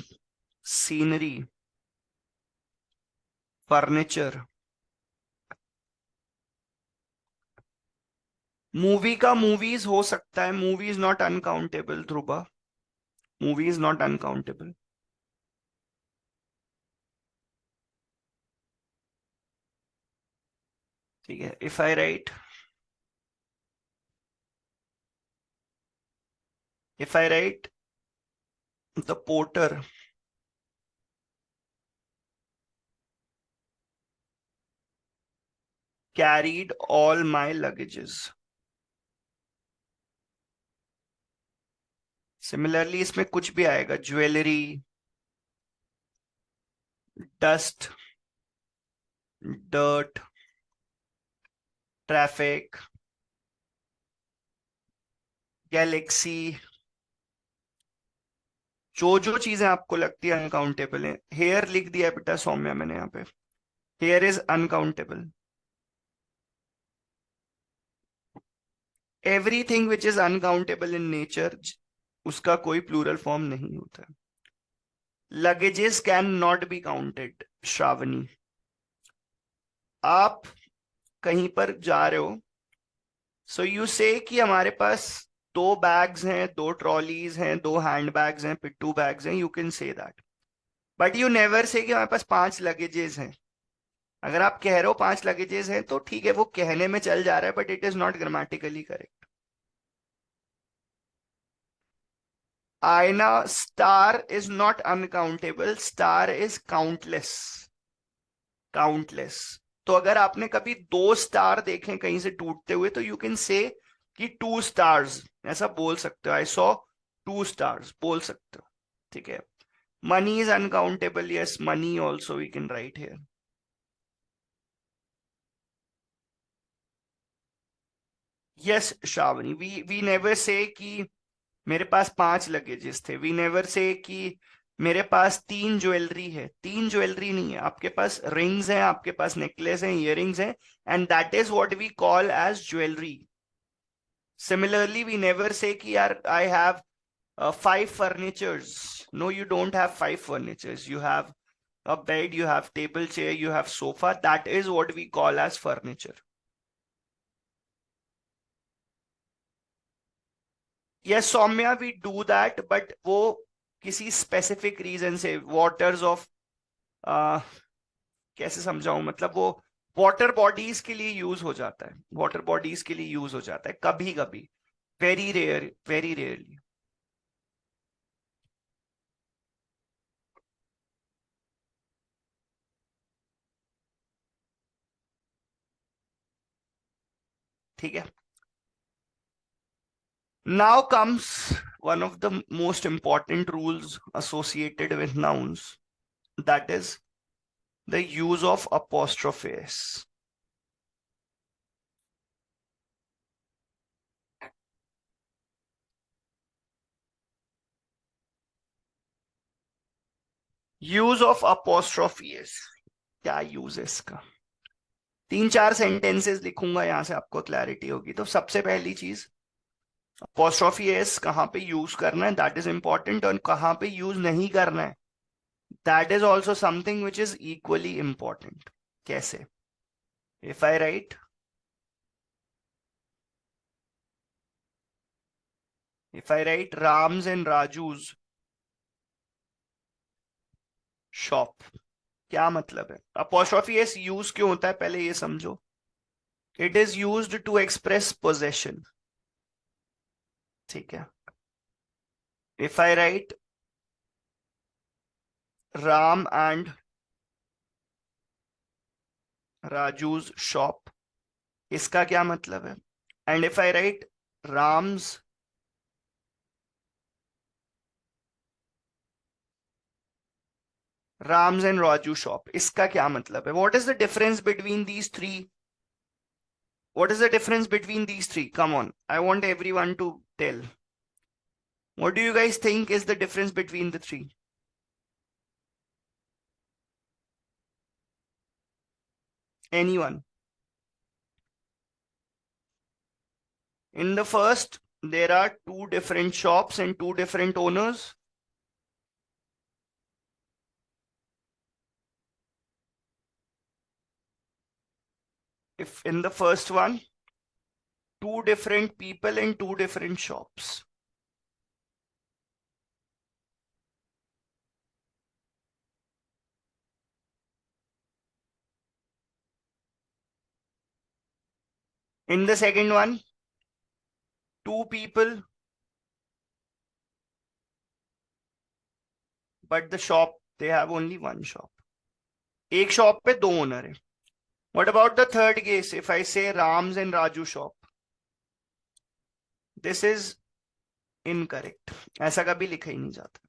सीनरी, फर्नीचर. मूवी का मूवीज हो सकता है, movie is not uncountable Dhruva, movie is not uncountable. ठीक है, if I write, if I write the porter carried all my luggages. Similarly इसमें कुछ भी आएगा, jewellery, dust, dirt, traffic, galaxy. जो जो चीजें आपको लगती है अनकाउंटेबल है, हेयर लिख दिया बेटा सौम्या मैंने यहाँ पे, here is uncountable. Everything which is uncountable in nature, उसका कोई प्लूरल फॉर्म नहीं होता. Luggages can not be counted. Shravani, आप कहीं पर जा रहे हो, सो यू से कि हमारे पास दो बैग्स हैं, दो ट्रॉलीज हैं, दो हैंड बैग्स हैं, पिट्टू बैग्स हैं, you can say that. But you never say कि हमारे पास 5 लगेजेस हैं. अगर आप कह रहे हो 5 लगेजेस हैं तो ठीक है, वो कहने में चल जा रहा है, but it is not grammatically correct. Aina, star is not uncountable, star is countless. Countless. तो अगर आपने कभी 2 स्टार देखे कहीं से टूटते हुए, तो यू कैन से कि 2 स्टार्स, ऐसा बोल सकते हो. आई सॉ 2 स्टार्स बोल सकते हो. ठीक है. Money is uncountable, yes, money also we can write here. Yes Shravani, we never say कि मेरे पास 5 लगेजेस थे. वी नेवर से कि मेरे पास 3 ज्वेलरी है. 3 ज्वेलरी नहीं है, आपके पास रिंग्स हैं, आपके पास नेकलेस हैं, इयररिंग्स हैं, and that is what we call as jewellery. Similarly, we never say कि यार I have 5 furnitures. No, you don't have 5 furnitures. You have a bed, you have table chair, you have sofa. That is what we call as furniture. Yes, Soumya, we do that, but वो किसी specific reason से, waters of कैसे समझाऊं, मतलब वो water bodies के लिए use हो जाता है, वाटर बॉडीज के लिए यूज हो जाता है कभी कभी, वेरी रेयर, वेरी रेयरली. ठीक है. Now comes one of the most important rules associated with nouns, that is the use of apostrophe s. Use of apostrophe s, क्या यूज है इसका? 3-4 सेंटेंसेस लिखूंगा, यहां से आपको क्लैरिटी होगी. तो सबसे पहली चीज, apostrophe s कहां पे यूज करना है, दैट इज इंपॉर्टेंट. और कहां पे यूज नहीं करना है, that is also something which is equally important. कैसे? If I write If I write Ram's and Raju's shop, क्या मतलब है? apostrophe s यूज क्यों होता है पहले ये समझो. It is used to express possession. ठीक है. If I write Ram and Raju's shop, इसका क्या मतलब है? And if I write Ram's and Raju shop, इसका क्या मतलब है? What is the difference between these three? What is the difference between these three? Come on, I want everyone to tell. What do you guys think is the difference between the three? Anyone? In the first, there are two different shops and two different owners. If in the first one, two different people and two different shops. In the second one, two people, but the shop, they have only one shop. एक shop पे दो owner है. What about the third case? If I say Ram's and Raju shop, this is incorrect. ऐसा कभी लिखा ही नहीं जाता.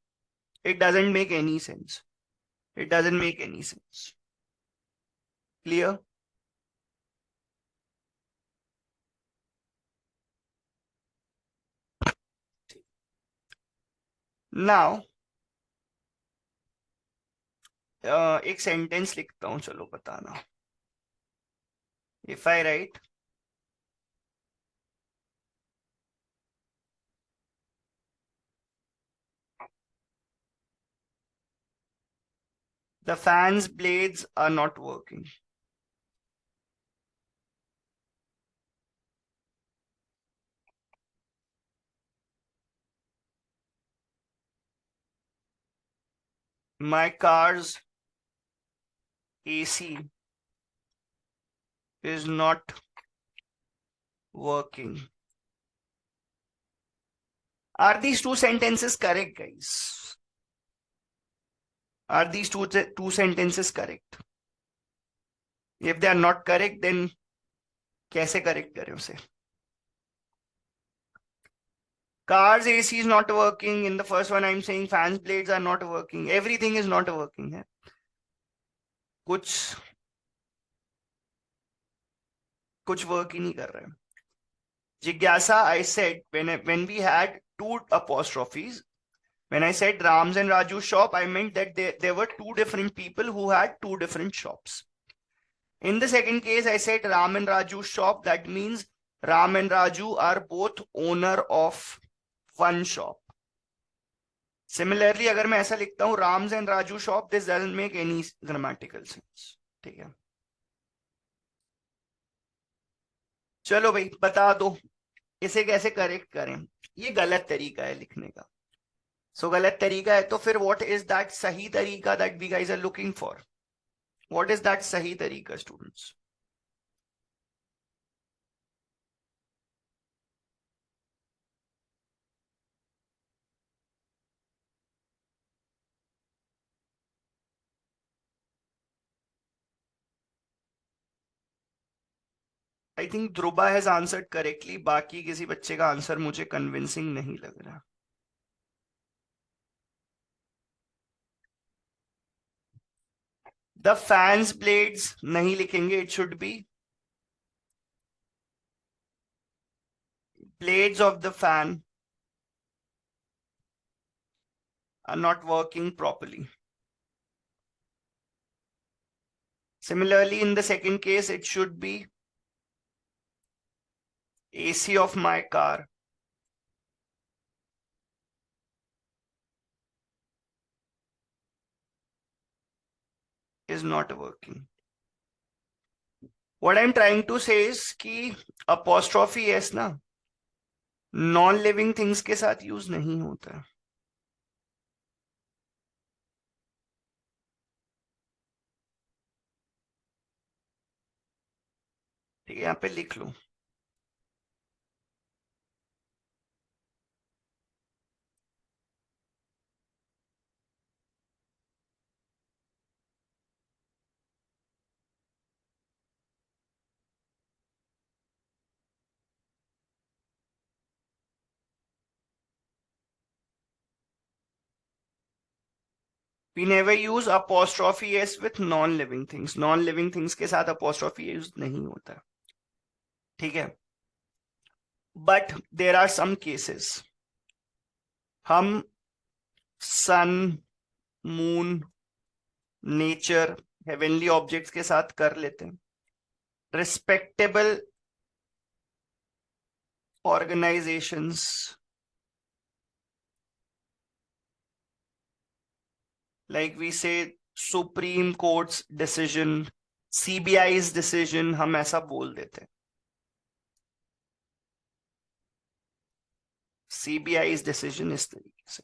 It doesn't make any sense. It doesn't make any sense. Clear? Now, एक सेंटेंस लिखता हूं, चलो बताना. If I write the fan's blades are not working. My car's AC is not working. Are these two sentences correct, guys? Are these two sentences correct? If they are not correct, then कैसे correct करें उसे? Car's AC is not working. In the first one, I'm saying fans blades are not working. Everything is not working. है. कुछ work ही नहीं कर रहा है. Jigyasa, I said when we had two apostrophes, when I said Ram's and Raju's shop, I meant that there were two different people who had two different shops. In the second case, I said Ram and Raju's shop. That means Ram and Raju are both owner of one shop. Similarly, अगर मैं ऐसा लिखता हूं Ram's and Raju shop, this doesn't make any grammatical sense. ठीक है. चलो भाई बता दो इसे कैसे करेक्ट करें. ये गलत तरीका है लिखने का. सो गलत तरीका है तो फिर व्हाट इज दैट सही तरीका that we guys are looking for? What is that सही तरीका students? I think Dhruva has answered correctly. बाकी किसी बच्चे का आंसर मुझे कन्विंसिंग नहीं लग रहा. द फैंस ब्लेड्स नहीं लिखेंगे. It should B blades of the fan are not working properly. Similarly, in the second case, it should be AC of my car is not working. What I'm trying to say is कि apostrophe s ना non living things के साथ use नहीं होता है। ठीक है, यहाँ पे लिख लो। We never use apostrophe s with non living things। Non living things के साथ apostrophe यूज नहीं होता। ठीक है, but there are some cases, हम sun, moon, nature, heavenly objects के साथ कर लेते हैं। Respectable organisations like we say Supreme Court's decision, CBI's decision, हम ऐसा बोल देते हैं। सीबीआई's डिसीजन इस तरीके से।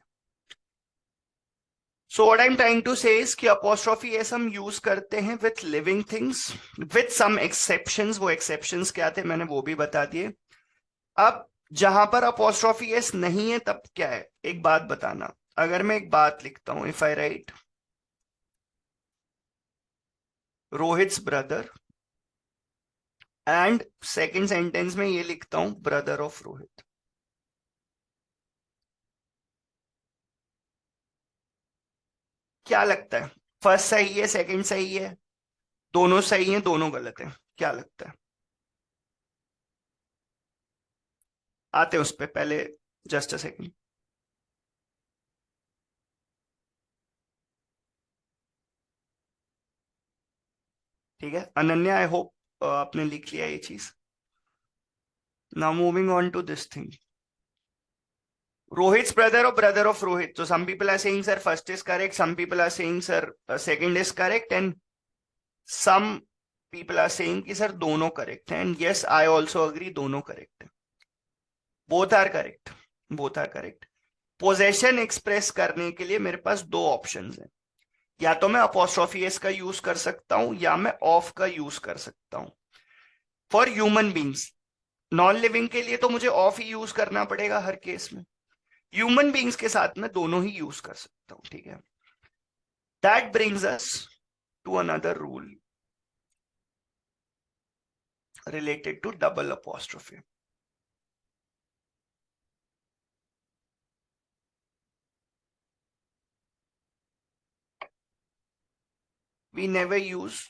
So what I am trying to say is कि apostrophe s हम यूज करते हैं with living things with some exceptions. वो एक्सेप्शंस क्या थे मैंने वो भी बता दिए। अब जहां पर apostrophe s नहीं है तब क्या है, एक बात बताना। अगर मैं एक बात लिखता हूं, if I write Rohit's brother, and second sentence में ये लिखता हूं ब्रदर ऑफ रोहित, क्या लगता है? फर्स्ट सही है, सेकंड सही है, दोनों सही है, दोनों गलत है? क्या लगता है? आते हैं उस पे, पहले जस्ट अ सेकंड। ठीक है अनन्या, आई होप आपने लिख लिया ये चीज। Now moving on to this thing, Rohit's brother or brother of Rohit. So some people are saying, sir, first is correct. Some people are saying, sir, second is correct. And some people are saying कि sir दोनों correct हैं. And yes, I also agree, दोनों correct हैं. Both are correct. Both are correct. Possession express करने के लिए मेरे पास दो ऑप्शंस हैं। या तो मैं apostrophe s का यूज कर सकता हूं या मैं ऑफ का यूज कर सकता हूं। For human beings, non living के लिए तो मुझे ऑफ ही यूज करना पड़ेगा हर केस में। ह्यूमन बींग्स के साथ मैं दोनों ही यूज कर सकता हूं। ठीक है, that brings us to another rule related to double apostrophe. We never use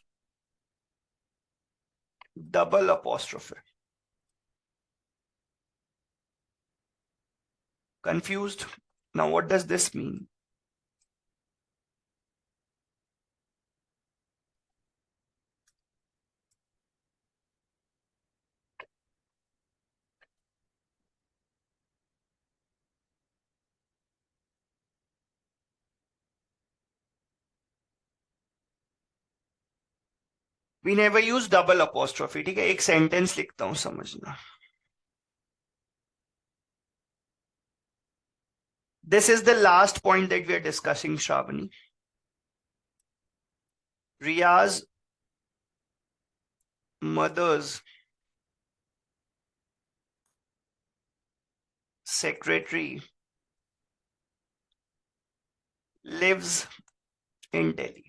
double apostrophe. Confused? Now what does this mean? We never use double apostrophe. ठीक है, एक सेंटेंस लिखता हूं, समझना। This is the last point that we are discussing, Shravani. Riya's mother's secretary lives in Delhi.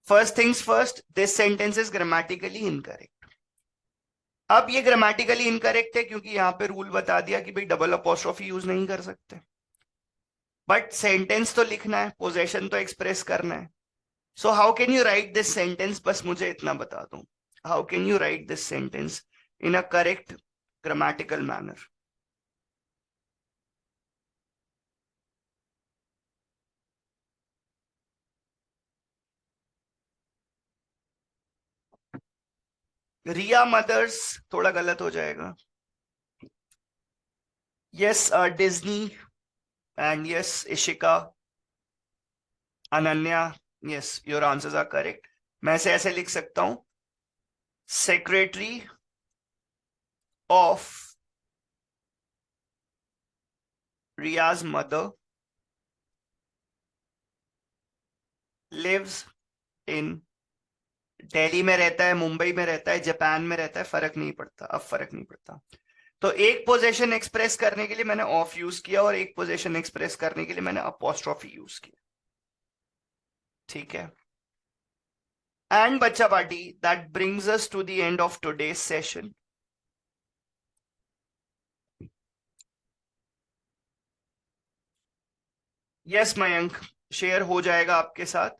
First things first, this sentence is grammatically incorrect. अब ये grammatically incorrect है क्योंकि यहां पे रूल बता दिया कि भाई डबल अपोस्ट्रोफी यूज नहीं कर सकते। बट सेंटेंस तो लिखना है, पोजेशन तो एक्सप्रेस करना है। So how can you write this sentence, बस मुझे इतना बता दो, how can you write this sentence in a correct grammatical manner? Riya mothers थोड़ा गलत हो जाएगा। Yes Disney, and yes Ishika, Ananya, yes your answers are correct. मैं से ऐसे लिख सकता हूं, secretary of Riya's mother lives in Delhi में रहता है, मुंबई में रहता है, जापान में रहता है, फर्क नहीं पड़ता, अब फर्क नहीं पड़ता। तो एक पोजीशन एक्सप्रेस करने के लिए मैंने ऑफ यूज किया और एक पोजीशन एक्सप्रेस करने के लिए मैंने अपोस्ट्रोफी यूज किया, ठीक है। एंड बच्चा party, that brings us to the end of today's session. Yes Mayank, share हो जाएगा आपके साथ।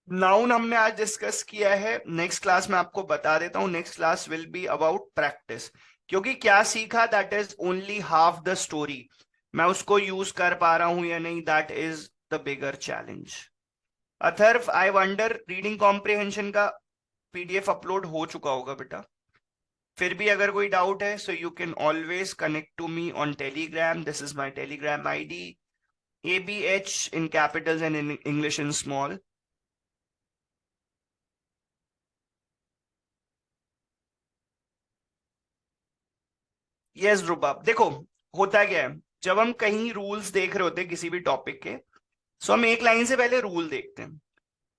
नाउन हमने आज डिस्कस किया है, नेक्स्ट क्लास में आपको बता देता हूं, next class will be about practice, क्योंकि क्या सीखा that is only half the story, मैं उसको यूज कर पा रहा हूं या नहीं, that is the bigger challenge. Atharva, I wonder reading comprehension का पीडीएफ अपलोड हो चुका होगा बेटा, फिर भी अगर कोई डाउट है so you can always connect to me on Telegram, this is my Telegram ID, ABH in capitals and in English in small. Yes Rubab, देखो होता क्या है, जब हम कहीं रूल्स देख रहे होते हैं किसी भी टॉपिक के, सो हम एक लाइन से पहले रूल देखते हैं,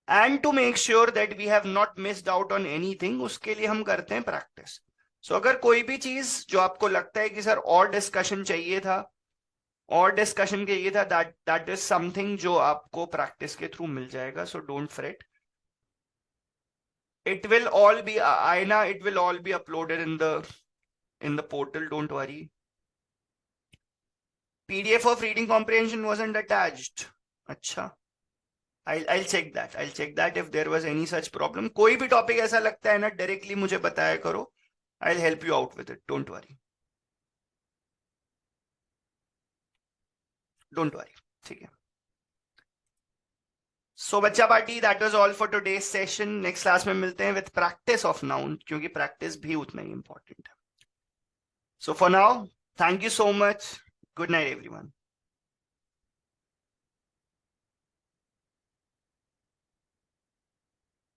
and to make sure that we have not missed out on anything, उसके लिए हम करते हैं प्रैक्टिस। सो अगर कोई भी चीज जो आपको लगता है कि सर और डिस्कशन चाहिए था, और डिस्कशन चाहिए था, दैट इज समथिंग जो आपको प्रैक्टिस के थ्रू मिल जाएगा, so don't freight, it will all be Aina, it will all be uploaded in the portal, don't worry. PDF of reading comprehension wasn't attached. Acha, I'll check that. I'll check that if there was any such problem. कोई भी topic ऐसा लगता है ना, directly मुझे बताया करो, I'll help you out with it. Don't worry. Don't worry. ठीक है। So बच्चा party, that was all for today's session. Next class में मिलते हैं with practice of noun, क्योंकि practice भी उतना ही important है। So for now, thank you so much. Good night, everyone.